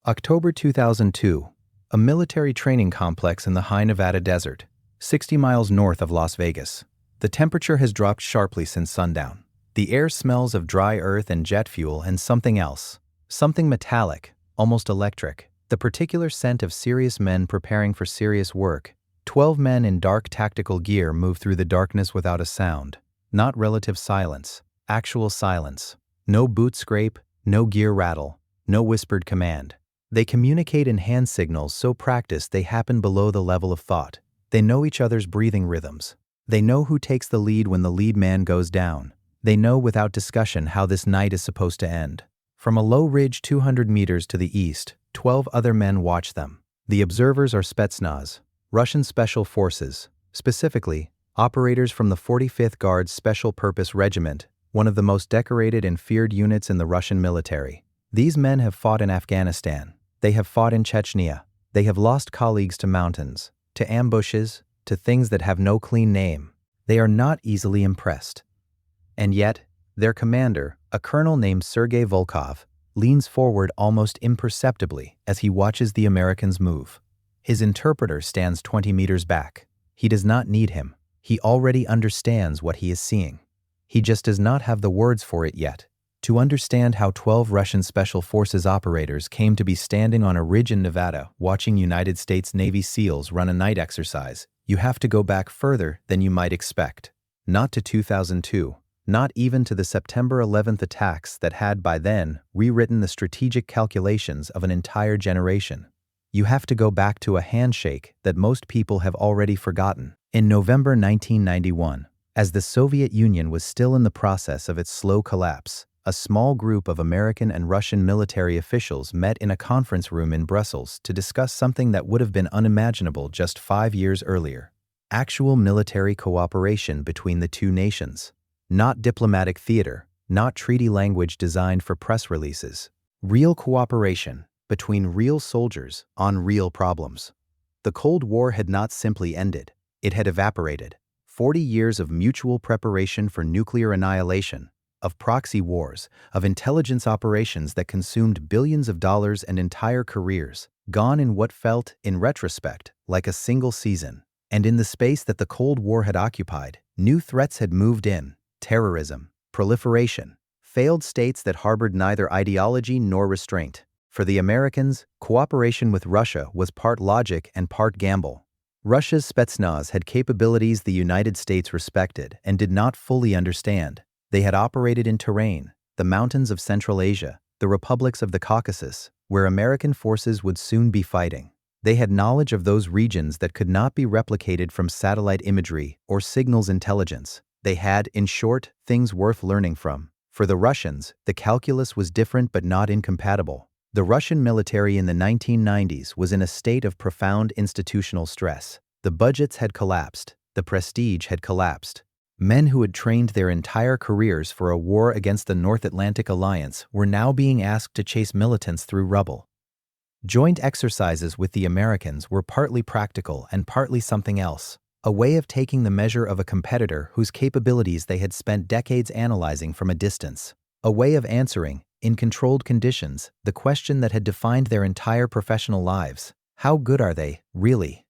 October 2002, a military training complex in the high Nevada desert, 60 miles north of Las Vegas. The temperature has dropped sharply since sundown. The air smells of dry earth and jet fuel and something else. Something metallic, almost electric. The particular scent of serious men preparing for serious work. 12 men in dark tactical gear move through the darkness without a sound. Not relative silence, actual silence. No boot scrape, no gear rattle, no whispered command. They communicate in hand signals so practiced they happen below the level of thought. They know each other's breathing rhythms. They know who takes the lead when the lead man goes down. They know without discussion how this night is supposed to end. From a low ridge 200 meters to the east, 12 other men watch them. The observers are Spetsnaz, Russian Special Forces, specifically, operators from the 45th Guards Special Purpose Regiment, one of the most decorated and feared units in the Russian military. These men have fought in Afghanistan. They have fought in Chechnya. They have lost colleagues to mountains, to ambushes, to things that have no clean name. They are not easily impressed. And yet, their commander, a colonel named Sergei Volkov, leans forward almost imperceptibly as he watches the Americans move. His interpreter stands 20 meters back. He does not need him. He already understands what he is seeing. He just does not have the words for it yet. To understand how 12 Russian Special Forces operators came to be standing on a ridge in Nevada watching United States Navy SEALs run a night exercise, you have to go back further than you might expect. Not to 2002, not even to the September 11th attacks that had by then rewritten the strategic calculations of an entire generation. You have to go back to a handshake that most people have already forgotten. In November 1991, as the Soviet Union was still in the process of its slow collapse, a small group of American and Russian military officials met in a conference room in Brussels to discuss something that would have been unimaginable just 5 years earlier. Actual military cooperation between the two nations. Not diplomatic theater, not treaty language designed for press releases. Real cooperation between real soldiers on real problems. The Cold War had not simply ended, it had evaporated. 40 years of mutual preparation for nuclear annihilation, of proxy wars, of intelligence operations that consumed billions of dollars and entire careers, gone in what felt, in retrospect, like a single season. And in the space that the Cold War had occupied, new threats had moved in: terrorism, proliferation, failed states that harbored neither ideology nor restraint. For the Americans, cooperation with Russia was part logic and part gamble. Russia's Spetsnaz had capabilities the United States respected and did not fully understand. They had operated in terrain, the mountains of Central Asia, the republics of the Caucasus, where American forces would soon be fighting. They had knowledge of those regions that could not be replicated from satellite imagery or signals intelligence. They had, in short, things worth learning from. For the Russians, the calculus was different but not incompatible. The Russian military in the 1990s was in a state of profound institutional stress. The budgets had collapsed. The prestige had collapsed. Men who had trained their entire careers for a war against the North Atlantic Alliance were now being asked to chase militants through rubble. Joint exercises with the Americans were partly practical and partly something else, a way of taking the measure of a competitor whose capabilities they had spent decades analyzing from a distance, a way of answering, in controlled conditions, the question that had defined their entire professional lives: how good are they, really?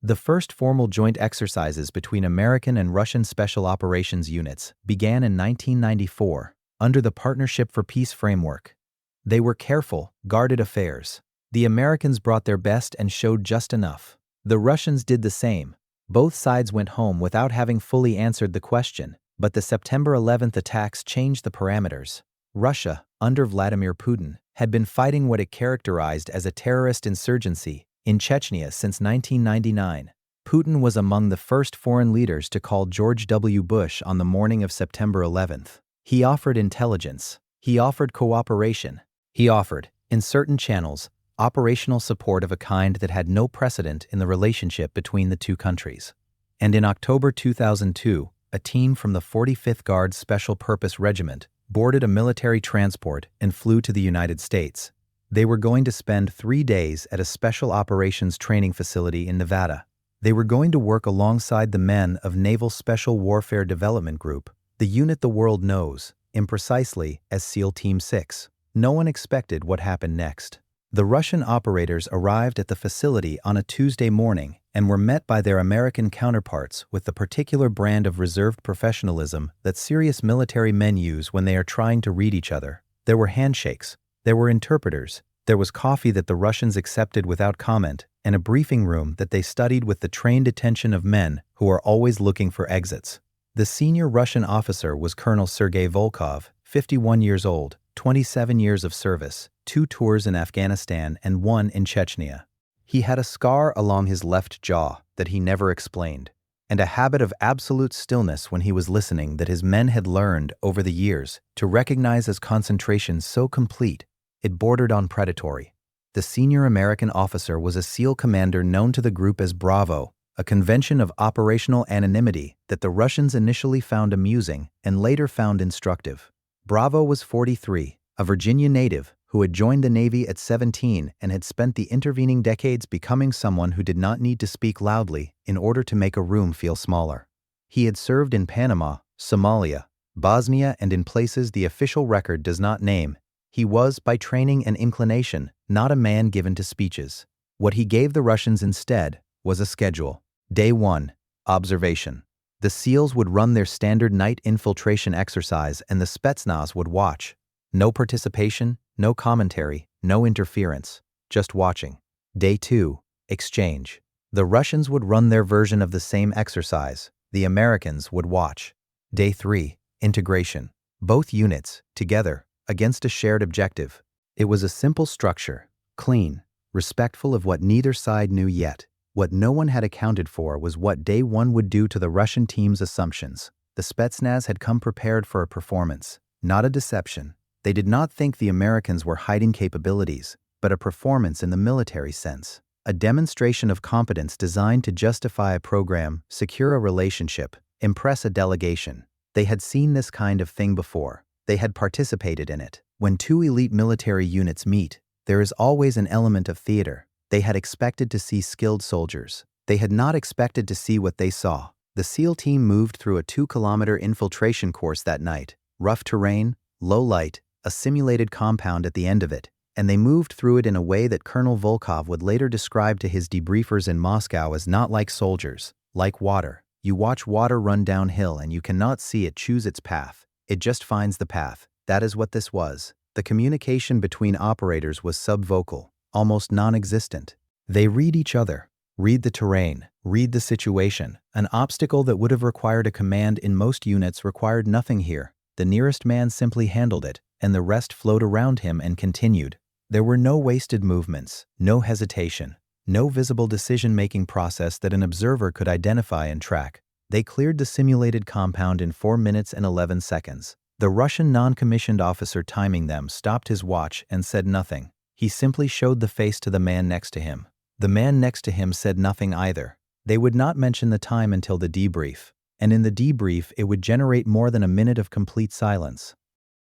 The first formal joint exercises between American and Russian Special Operations units began in 1994 under the Partnership for Peace framework. They were careful, guarded affairs. The Americans brought their best and showed just enough. The Russians did the same. Both sides went home without having fully answered the question, but the September 11th attacks changed the parameters. Russia, under Vladimir Putin, had been fighting what it characterized as a terrorist insurgency in Chechnya since 1999. Putin was among the first foreign leaders to call George W. Bush on the morning of September 11th. He offered intelligence. He offered cooperation. He offered, in certain channels, operational support of a kind that had no precedent in the relationship between the two countries. And in October 2002, a team from the 45th Guards Special Purpose Regiment boarded a military transport and flew to the United States. They were going to spend 3 days at a special operations training facility in Nevada. They were going to work alongside the men of Naval Special Warfare Development Group, the unit the world knows, imprecisely, as SEAL Team 6. No one expected what happened next. The Russian operators arrived at the facility on a Tuesday morning and were met by their American counterparts with the particular brand of reserved professionalism that serious military men use when they are trying to read each other. There were handshakes, there were interpreters, there was coffee that the Russians accepted without comment, and a briefing room that they studied with the trained attention of men who are always looking for exits. The senior Russian officer was Colonel Sergei Volkov, 51 years old, 27 years of service, 2 tours in Afghanistan and 1 in Chechnya. He had a scar along his left jaw that he never explained, and a habit of absolute stillness when he was listening that his men had learned over the years to recognize as concentration so complete it bordered on predatory. The senior American officer was a SEAL commander known to the group as Bravo, a convention of operational anonymity that the Russians initially found amusing and later found instructive. Bravo was 43, a Virginia native who had joined the Navy at 17 and had spent the intervening decades becoming someone who did not need to speak loudly in order to make a room feel smaller. He had served in Panama, Somalia, Bosnia, and in places the official record does not name. He was, by training and inclination, not a man given to speeches. What he gave the Russians instead was a schedule. Day 1, observation. The SEALs would run their standard night infiltration exercise and the Spetsnaz would watch. No participation, no commentary, no interference, just watching. Day 2, exchange. The Russians would run their version of the same exercise. The Americans would watch. Day 3, integration. Both units, together, against a shared objective. It was a simple structure, clean, respectful of what neither side knew yet. What no one had accounted for was what Day 1 would do to the Russian team's assumptions. The Spetsnaz had come prepared for a performance, not a deception. They did not think the Americans were hiding capabilities, but a performance in the military sense. A demonstration of competence designed to justify a program, secure a relationship, impress a delegation. They had seen this kind of thing before. They had participated in it. When 2 elite military units meet, there is always an element of theater. They had expected to see skilled soldiers. They had not expected to see what they saw. The SEAL team moved through a 2-kilometer infiltration course that night. Rough terrain, low light, a simulated compound at the end of it, and they moved through it in a way that Colonel Volkov would later describe to his debriefers in Moscow as not like soldiers, like water. You watch water run downhill and you cannot see it choose its path. It just finds the path. That is what this was. The communication between operators was subvocal, almost non-existent. They read each other, read the terrain, read the situation. An obstacle that would have required a command in most units required nothing here. The nearest man simply handled it, and the rest flowed around him and continued. There were no wasted movements, no hesitation, no visible decision-making process that an observer could identify and track. They cleared the simulated compound in 4 minutes and 11 seconds. The Russian non-commissioned officer timing them stopped his watch and said nothing. He simply showed the face to the man next to him. The man next to him said nothing either. They would not mention the time until the debrief, and in the debrief it would generate more than a minute of complete silence.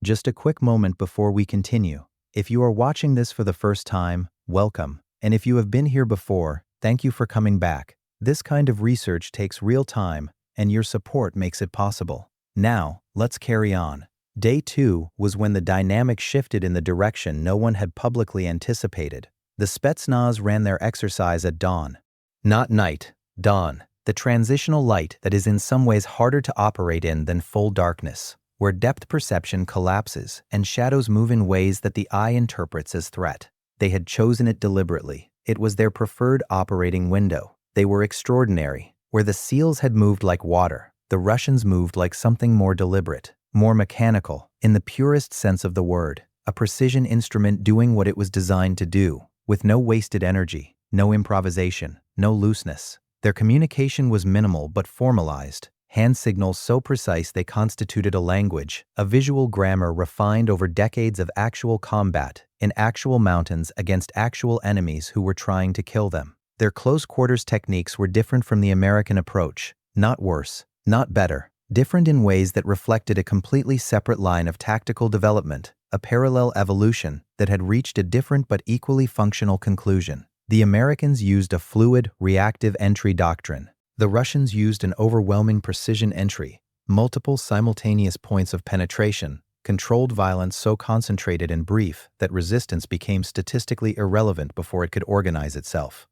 Just a quick moment before we continue. If you are watching this for the first time, welcome. And if you have been here before, thank you for coming back. This kind of research takes real time, and your support makes it possible. Now, let's carry on. Day 2 was when the dynamic shifted in the direction no one had publicly anticipated. The Spetsnaz ran their exercise at dawn. Not night, dawn. The transitional light that is in some ways harder to operate in than full darkness, where depth perception collapses and shadows move in ways that the eye interprets as threat. They had chosen it deliberately. It was their preferred operating window. They were extraordinary. Where the SEALs had moved like water, the Russians moved like something more deliberate, more mechanical, in the purest sense of the word, a precision instrument doing what it was designed to do, with no wasted energy, no improvisation, no looseness. Their communication was minimal but formalized, hand signals so precise they constituted a language, a visual grammar refined over decades of actual combat, in actual mountains against actual enemies who were trying to kill them. Their close-quarters techniques were different from the American approach, not worse, not better, different in ways that reflected a completely separate line of tactical development, a parallel evolution that had reached a different but equally functional conclusion. The Americans used a fluid, reactive entry doctrine. The Russians used an overwhelming precision entry, multiple simultaneous points of penetration, controlled violence so concentrated and brief that resistance became statistically irrelevant before it could organize itself.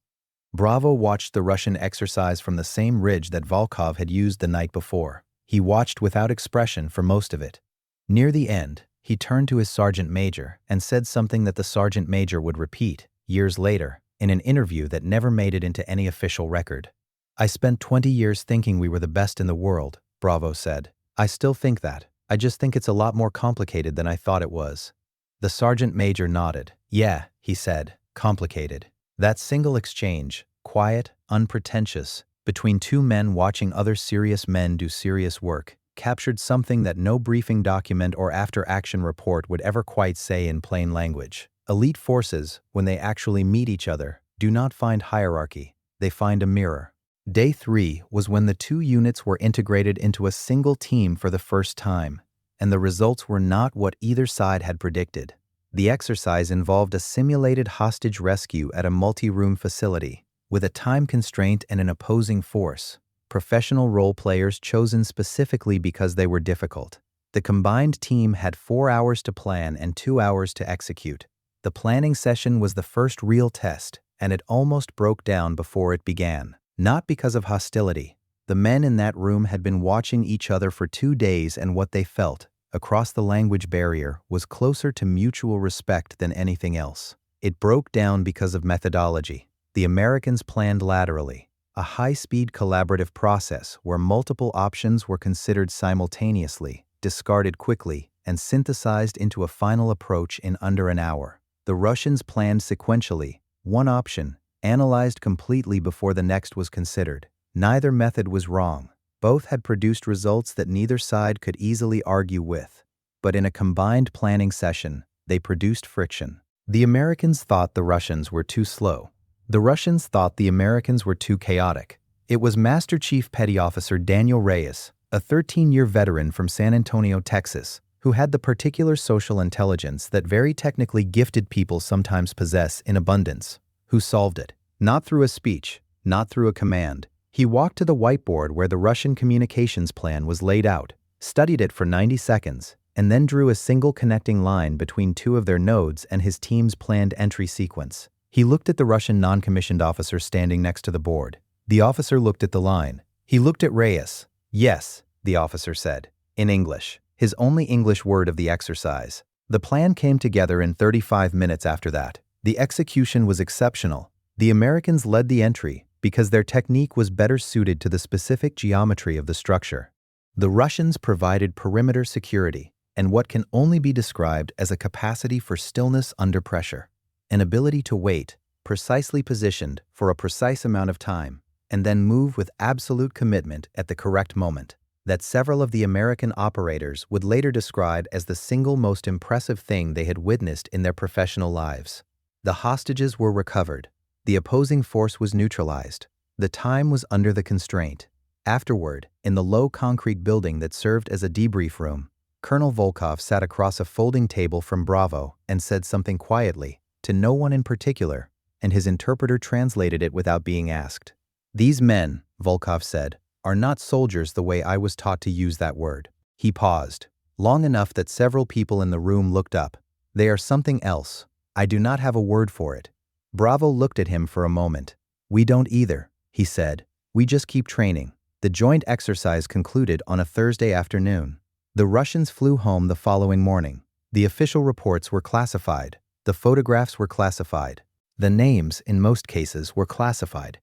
Bravo watched the Russian exercise from the same ridge that Volkov had used the night before. He watched without expression for most of it. Near the end, he turned to his sergeant major and said something that the sergeant major would repeat, years later, in an interview that never made it into any official record. "I spent 20 years thinking we were the best in the world," Bravo said. "I still think that. I just think it's a lot more complicated than I thought it was." The sergeant major nodded. "Yeah," he said, "complicated." That single exchange, quiet, unpretentious, between two men watching other serious men do serious work, captured something that no briefing document or after-action report would ever quite say in plain language. Elite forces, when they actually meet each other, do not find hierarchy, they find a mirror. Day 3 was when the two units were integrated into a single team for the first time, and the results were not what either side had predicted. The exercise involved a simulated hostage rescue at a multi-room facility, with a time constraint and an opposing force, professional role players chosen specifically because they were difficult. The combined team had 4 hours to plan and 2 hours to execute. The planning session was the first real test, and it almost broke down before it began. Not because of hostility. The men in that room had been watching each other for 2 days, and what they felt, across the language barrier, was closer to mutual respect than anything else. It broke down because of methodology. The Americans planned laterally, a high-speed collaborative process where multiple options were considered simultaneously, discarded quickly, and synthesized into a final approach in under an hour. The Russians planned sequentially, one option, analyzed completely before the next was considered. Neither method was wrong. Both had produced results that neither side could easily argue with. But in a combined planning session, they produced friction. The Americans thought the Russians were too slow. The Russians thought the Americans were too chaotic. It was Master Chief Petty Officer Daniel Reyes, a 13-year veteran from San Antonio, Texas, who had the particular social intelligence that very technically gifted people sometimes possess in abundance, who solved it. Not through a speech, not through a command. He walked to the whiteboard where the Russian communications plan was laid out, studied it for 90 seconds, and then drew a single connecting line between two of their nodes and his team's planned entry sequence. He looked at the Russian non-commissioned officer standing next to the board. The officer looked at the line. He looked at Reyes. "Yes," the officer said, in English, his only English word of the exercise. The plan came together in 35 minutes after that. The execution was exceptional. The Americans led the entry because their technique was better suited to the specific geometry of the structure. The Russians provided perimeter security and what can only be described as a capacity for stillness under pressure, an ability to wait, precisely positioned for a precise amount of time, and then move with absolute commitment at the correct moment, that several of the American operators would later describe as the single most impressive thing they had witnessed in their professional lives. The hostages were recovered. The opposing force was neutralized. The time was under the constraint. Afterward, in the low concrete building that served as a debrief room, Colonel Volkov sat across a folding table from Bravo and said something quietly, to no one in particular, and his interpreter translated it without being asked. "These men," Volkov said, "are not soldiers the way I was taught to use that word." He paused, long enough that several people in the room looked up. "They are something else. I do not have a word for it." Bravo looked at him for a moment. "We don't either," he said. "We just keep training." The joint exercise concluded on a Thursday afternoon. The Russians flew home the following morning. The official reports were classified. The photographs were classified. The names, in most cases, were classified.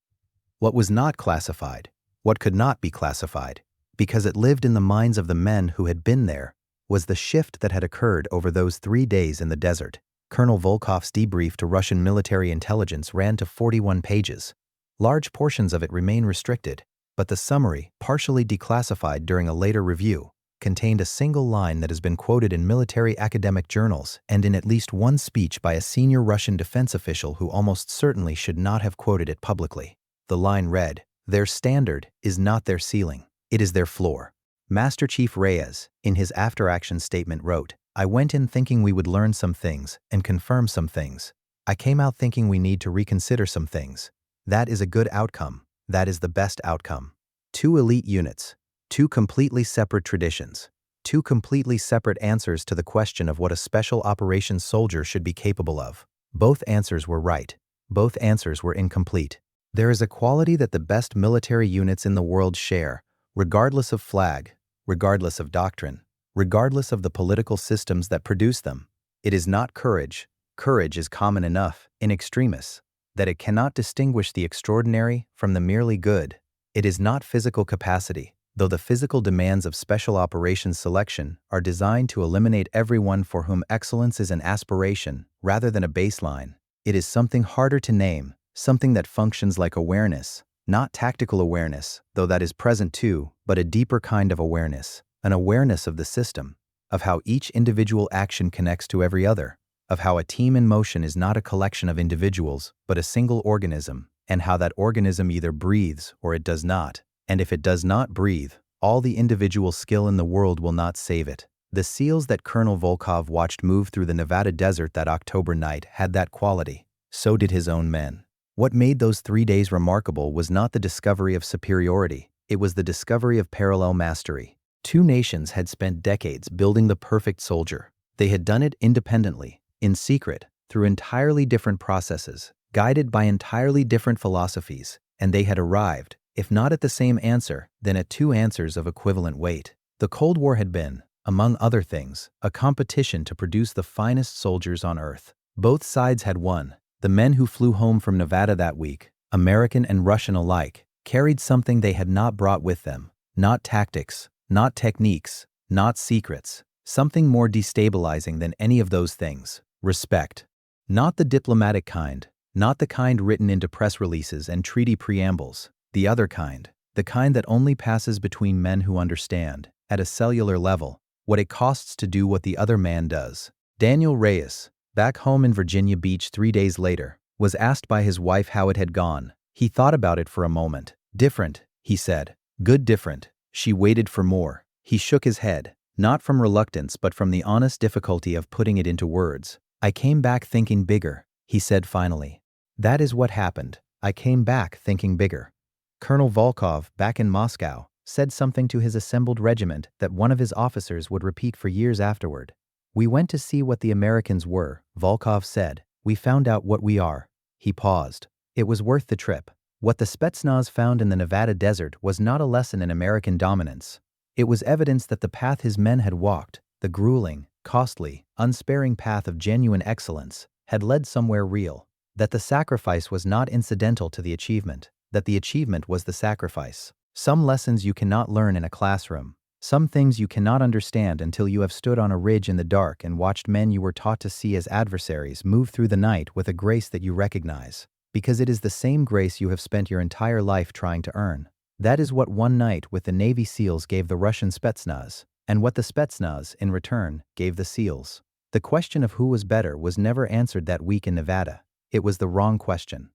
What was not classified, what could not be classified, because it lived in the minds of the men who had been there, was the shift that had occurred over those 3 days in the desert. Colonel Volkov's debrief to Russian military intelligence ran to 41 pages. Large portions of it remain restricted, but the summary, partially declassified during a later review, contained a single line that has been quoted in military academic journals and in at least one speech by a senior Russian defense official who almost certainly should not have quoted it publicly. The line read, "Their standard is not their ceiling, it is their floor." Master Chief Reyes, in his after-action statement, wrote, "I went in thinking we would learn some things and confirm some things. I came out thinking we need to reconsider some things. That is a good outcome. That is the best outcome. 2 elite units, 2 completely separate traditions, Two completely separate answers to the question of what a special operations soldier should be capable of. Both answers were right. Both answers were incomplete. There is a quality that the best military units in the world share, regardless of flag, regardless of doctrine, regardless of the political systems that produce them. It is not courage. Courage is common enough, in extremis, that it cannot distinguish the extraordinary from the merely good. It is not physical capacity, though the physical demands of special operations selection are designed to eliminate everyone for whom excellence is an aspiration rather than a baseline. It is something harder to name, something that functions like awareness, not tactical awareness, though that is present too, but a deeper kind of awareness, an awareness of the system, of how each individual action connects to every other, of how a team in motion is not a collection of individuals, but a single organism, and how that organism either breathes or it does not. And if it does not breathe, all the individual skill in the world will not save it. The SEALs that Colonel Volkov watched move through the Nevada desert that October night had that quality. So did his own men. What made those 3 days remarkable was not the discovery of superiority, it was the discovery of parallel mastery. Two nations had spent decades building the perfect soldier. They had done it independently, in secret, through entirely different processes, guided by entirely different philosophies, and they had arrived, if not at the same answer, then at two answers of equivalent weight. The Cold War had been, among other things, a competition to produce the finest soldiers on earth. Both sides had won. The men who flew home from Nevada that week, American and Russian alike, carried something they had not brought with them. Not tactics, not techniques, not secrets. Something more destabilizing than any of those things. Respect. Not the diplomatic kind, not the kind written into press releases and treaty preambles. The other kind, the kind that only passes between men who understand, at a cellular level, what it costs to do what the other man does. Daniel Reyes, back home in Virginia Beach 3 days later, was asked by his wife how it had gone. He thought about it for a moment. Different, he said. Good different. She waited for more. He shook his head, not from reluctance but from the honest difficulty of putting it into words. I came back thinking bigger, he said finally. That is what happened. I came back thinking bigger. Colonel Volkov, back in Moscow, said something to his assembled regiment that one of his officers would repeat for years afterward. We went to see what the Americans were, Volkov said. We found out what we are. He paused. It was worth the trip. What the Spetsnaz found in the Nevada desert was not a lesson in American dominance. It was evidence that the path his men had walked, the grueling, costly, unsparing path of genuine excellence, had led somewhere real. That the sacrifice was not incidental to the achievement. That the achievement was the sacrifice. Some lessons you cannot learn in a classroom. Some things you cannot understand until you have stood on a ridge in the dark and watched men you were taught to see as adversaries move through the night with a grace that you recognize. Because it is the same grace you have spent your entire life trying to earn. That is what one night with the Navy SEALs gave the Russian Spetsnaz, and what the Spetsnaz, in return, gave the SEALs. The question of who was better was never answered that week in Nevada. It was the wrong question.